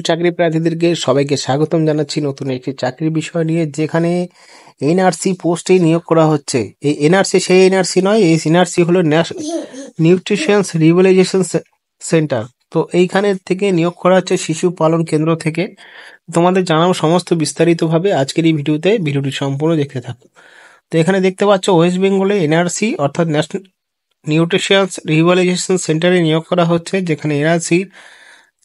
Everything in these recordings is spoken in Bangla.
চাকরি প্রার্থীদেরকে সবাইকে স্বাগতম জানাচ্ছি নতুন একটি চাকরির বিষয় নিয়ে, যেখানে এনআরসি পোস্টে নিয়োগ করা হচ্ছে। এই এনআরসি সেই এনআরসি নয়, এই এনআরসি হলো নিউট্রিশন রিভ্যালিডেশন সেন্টার। তো এইখানে থেকে নিয়োগ করা হচ্ছে শিশু পালন কেন্দ্র থেকে। তোমাদের জানাবো সমস্ত বিস্তারিতভাবে আজকের এই ভিডিওটি সম্পূর্ণ দেখতে থাকো। তো এখানে দেখতে পাচ্ছ ওয়েস্ট বেঙ্গলে এনআরসি অর্থাৎ ন্যাশনাল নিউট্রিশন রিভ্যালিডেশন সেন্টারে নিয়োগ করা হচ্ছে, যেখানে এনআরসি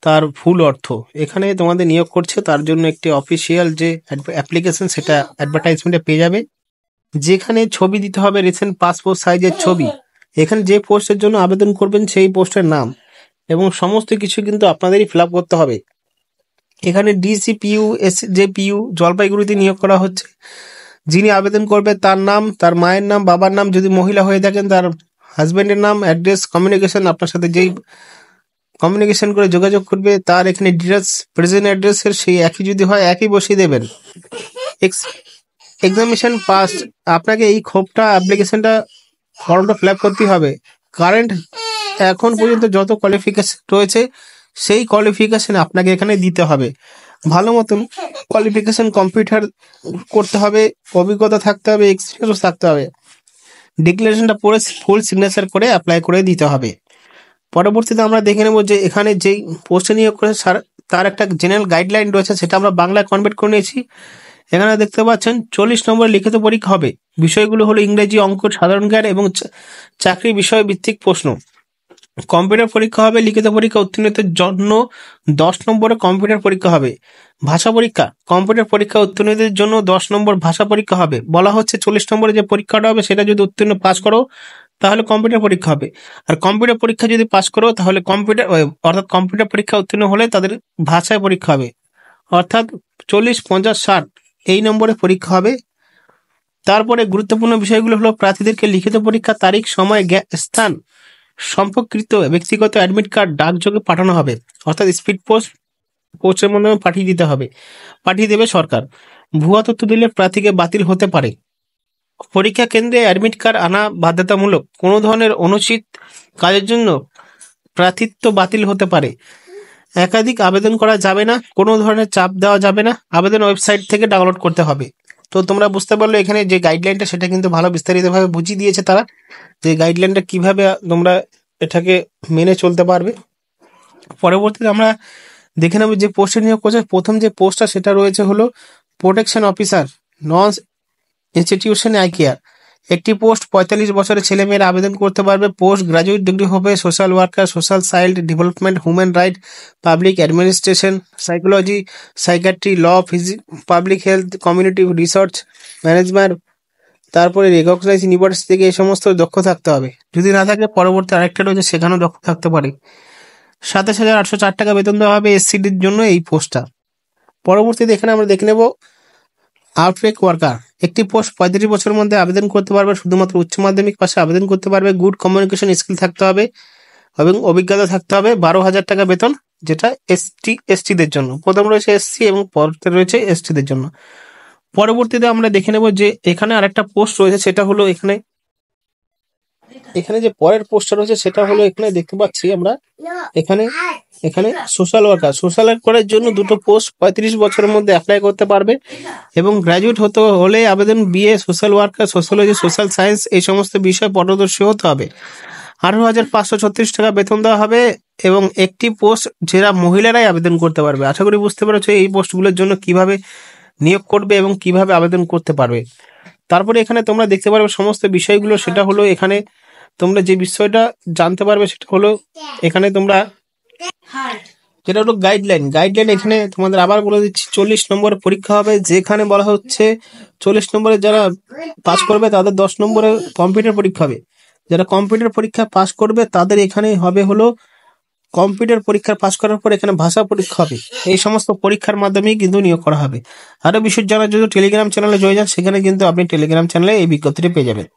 তার ফুল অর্থ। এখানে তোমাদের নিয়োগ করছে, তার জন্য একটি অফিসিয়াল যে অ্যাপ্লিকেশন সেটা অ্যাডভার্টাইজমেন্টে পেয়ে যাবে, যেখানে ছবি দিতে হবে রিসেন্ট পাসপোর্ট সাইজের ছবি। এখানে যে পোস্টের জন্য আবেদন করবেন সেই পোস্টের নাম এবং সমস্ত কিছু কিন্তু আপনাদেরই ফিল আপ করতে হবে। এখানে ডিসিপিইউ এসজেপিইউ জলপাইগুড়িতে নিয়োগ করা হচ্ছে। যিনি আবেদন করবে তার নাম, তার মায়ের নাম, বাবার নাম, যদি মহিলা হয়ে থাকেন তার হাজবেন্ডের নাম, অ্যাড্রেস, কমিউনিকেশন, আপনার সাথে যেই কমিউনিকেশন করে যোগাযোগ করবে তার এখানে ডিটেলস, প্রেজেন্ট অ্যাড্রেসের সেই একই যদি হয় একই বসিয়ে দেবেন। এক্সামিনেশন পাস, আপনাকে এই ক্ষোভটা অ্যাপ্লিকেশনটা ফর্মটা ফিল আপ করতে হবে। কারেন্ট এখন পর্যন্ত যত কোয়ালিফিকেশন রয়েছে সেই কোয়ালিফিকেশন আপনাকে এখানে দিতে হবে। ভালো মতন কোয়ালিফিকেশন কম্পিউটার করতে হবে, অভিজ্ঞতা থাকতে হবে, এক্সপিরিয়েন্স থাকতে হবে। ডিক্লারেশনটা পড়ে ফুল সিগনেচার করে অ্যাপ্লাই করে দিতে হবে। পরবর্তীতে আমরা দেখে নেব যে এখানে যেই পোস্টে নিয়োগ করেছে তার একটা জেনারেল গাইডলাইন রয়েছে, সেটা আমরা বাংলায় কনভার্ট করে নিয়েছি। এখানে দেখতে পাচ্ছেন 40 নম্বর লিখিত পরীক্ষা হবে। বিষয়গুলো হলো ইংরেজি, অঙ্ক, সাধারণ জ্ঞান এবং চাকরি বিষয় ভিত্তিক প্রশ্ন। কম্পিউটার পরীক্ষা হবে। লিখিত পরীক্ষা উত্তীর্ণদের জন্য 10 নম্বরের কম্পিউটার পরীক্ষা হবে। ভাষা পরীক্ষা, কম্পিউটার পরীক্ষা উত্তীর্ণদের জন্য 10 নম্বর ভাষা পরীক্ষা হবে। বলা হচ্ছে 40 নম্বরের যে পরীক্ষাটা হবে সেটা যদি উত্তীর্ণ পাস করো তাহলে কম্পিউটার পরীক্ষা হবে। আর কম্পিউটার পরীক্ষা যদি পাস করো তাহলে কম্পিউটার পরীক্ষা উত্তীর্ণ হলে তাদের ভাষায় পরীক্ষা হবে, অর্থাৎ 40, 50, 60 এই নম্বরে পরীক্ষা হবে। তারপরে গুরুত্বপূর্ণ বিষয়গুলো হলো প্রার্থীদেরকে লিখিত পরীক্ষা তারিখ, সময়, স্থান সম্পর্কিত ব্যক্তিগত অ্যাডমিট কার্ড ডাকযোগে পাঠানো হবে, অর্থাৎ স্পিড পোস্টের মাধ্যমে পাঠিয়ে দেবে সরকার। ভুয়া তথ্য দিলে প্রার্থীকে বাতিল হতে পারে। পরীক্ষা কেন্দ্রে অ্যাডমিট কার্ড আনা বাধ্যতামূলক। কোনো ধরনের অনুচিত কাজের জন্য প্রার্থিত্ব বাতিল হতে পারে। একাধিক আবেদন করা যাবে না, কোনো ধরনের চাপ দেওয়া যাবে না। আবেদন ওয়েবসাইট থেকে ডাউনলোড করতে হবে। তো তোমরা বুঝতে পারলো এখানে যে গাইডলাইনটা সেটা কিন্তু ভালো বিস্তারিতভাবে বুঝিয়ে দিয়েছে তারা, যে গাইডলাইনটা কিভাবে তোমরা এটাকে মেনে চলতে পারবে। পরবর্তীতে আমরা দেখে নেব যে পোস্টে নিয়োগ করছে। প্রথম যে পোস্টটা সেটা রয়েছে হলো protection officer, non institution eye care. একটি পোস্ট 45 বছরের ছেলেমেয়েরা আবেদন করতে পারবে। পোস্ট গ্রাজুয়েট ডিগ্রি হবে social worker, social child development, human right, public administration, psychology, psychiatry, law, public health, community research management. তারপরে রেকগনাইজ ইউনিভার্সিটি থেকে এই সমস্ত দক্ষ থাকতে হবে। যদি না থাকে পরবর্তী আরেকটা রয়েছে, সেখানেও দক্ষ থাকতে পারে। 27,804 টাকা বেতন দেওয়া হবে এসসিডির জন্য এই পোস্টটা। পরবর্তীতে এখানে আমরা দেখে নেব আউটব্রেক ওয়ার্কার। একটি পোস্ট 35 বছরের মধ্যে আবেদন করতে পারবে, শুধুমাত্র উচ্চ মাধ্যমিক পাশে আবেদন করতে পারবে। গুড কমিউনিকেশন স্কিল থাকতে হবে এবং অভিজ্ঞতা থাকতে হবে। 12,000 টাকা বেতন, যেটা এসটিদের জন্য। প্রথম রয়েছে এসসি এবং পরে রয়েছে এসটিদের জন্য। পরবর্তীতে আমরা দেখে নেব যে এখানে আরেকটা পোস্ট রয়েছে, সেটা হলো এখানে যে পরের পোস্টটা রয়েছে সেটা হলো এখানে দেখতে পাচ্ছি আমরা এখানে সোশ্যাল ওয়ার্কারের জন্য দুটো পোস্ট 35 বছরের মধ্যে অ্যাপ্লাই করতে পারবে এবং গ্র্যাজুয়েট হতে হলে আবেদন BA social worker, sociology, social science এই সমস্ত বিষয়ে পটদর্শী হতে হবে। 18,536 টাকা বেতন দেওয়া হবে এবং একটি পোস্ট যারা মহিলারাই আবেদন করতে পারবে। আশা করি বুঝতে পেরেছো এই পোস্টগুলোর জন্য কিভাবে নিয়োগ করবে এবং কিভাবে আবেদন করতে পারবে। তারপরে এখানে তোমরা দেখতে পারবে সমস্ত বিষয়গুলো, সেটা হলো এখানে তোমরা যে বিষয়টা জানতে পারবে সেটা হলো এখানে তোমরা যেটা হলো গাইডলাইন। এখানে তোমাদের আবার বলে দিচ্ছি 40 নম্বরের পরীক্ষা হবে, যেখানে বলা হচ্ছে 40 নম্বরে যারা পাস করবে তাদের 10 নম্বরে কম্পিউটার পরীক্ষা হবে। যারা কম্পিউটার পরীক্ষা পাস করবে তাদের এখানে হবে হলো কম্পিউটার পরীক্ষা পাস করার পর এখানে ভাষা পরীক্ষা হবে। এই সমস্ত পরীক্ষার মাধ্যমেই কিন্তু নিয়োগ করা হবে। আরো বিষয় জানার জন্য টেলিগ্রাম চ্যানেলে জয়েন যান, সেখানে কিন্তু আপনি টেলিগ্রাম চ্যানেলে এই বিজ্ঞপ্তিটি পেয়ে যাবেন।